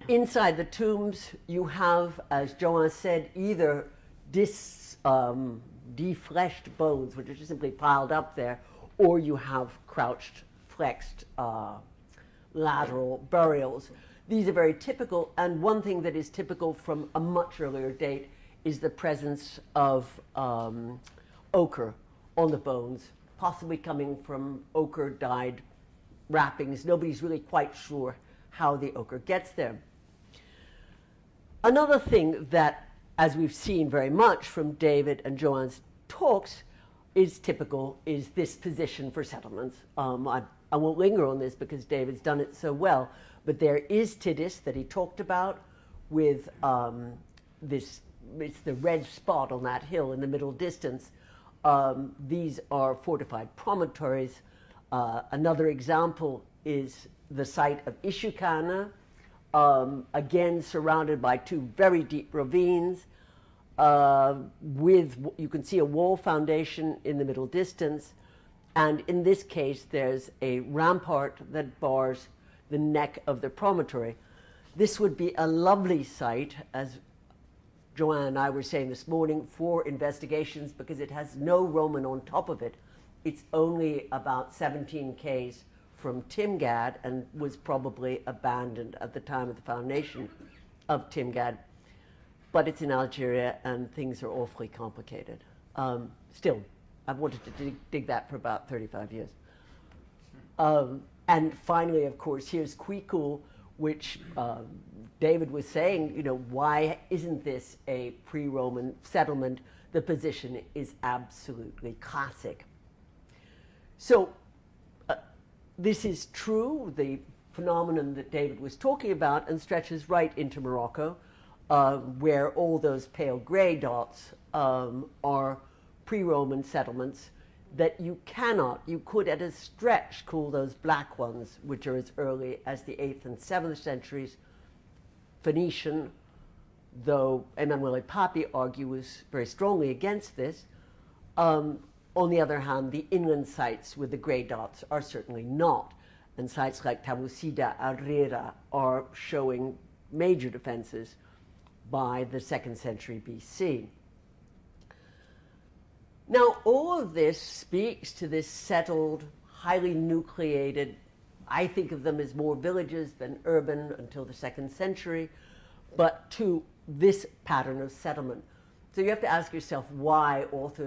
Inside the tombs, you have, as Joanne said, either defleshed bones, which are just simply piled up there, or you have crouched, flexed lateral burials. These are very typical, and one thing that is typical from a much earlier date is the presence of ochre on the bones, possibly coming from ochre-dyed wrappings. Nobody's really quite sure how the ochre gets there. Another thing that, as we've seen very much from David and Joanne's talks, is typical is this position for settlements. I won't linger on this because David's done it so well, but there is Tidis that he talked about with it's the red spot on that hill in the middle distance. These are fortified promontories. Another example is the site of Ishukana, again surrounded by two very deep ravines, you can see a wall foundation in the middle distance, and in this case there's a rampart that bars the neck of the promontory. This would be a lovely site, as Joanne and I were saying this morning, for investigations because it has no Roman on top of it. It's only about 17 k's from Timgad and was probably abandoned at the time of the foundation of Timgad. But it's in Algeria and things are awfully complicated. Still, I've wanted to dig that for about 35 years. And finally, of course, here's Quikul, which David was saying, you know, why isn't this a pre-Roman settlement? The position is absolutely classic. So this is true, the phenomenon that David was talking about, and stretches right into Morocco, where all those pale gray dots are pre-Roman settlements that you could at a stretch call those black ones, which are as early as the 8th and 7th centuries, Phoenician, though Emanuele Papi argues very strongly against this. On the other hand, the inland sites with the gray dots are certainly not, and sites like Tamusida, Arrera are showing major defenses by the 2nd century BC. Now, all of this speaks to this settled, highly nucleated, I think of them as more villages than urban until the 2nd century, but to this pattern of settlement. So you have to ask yourself why authors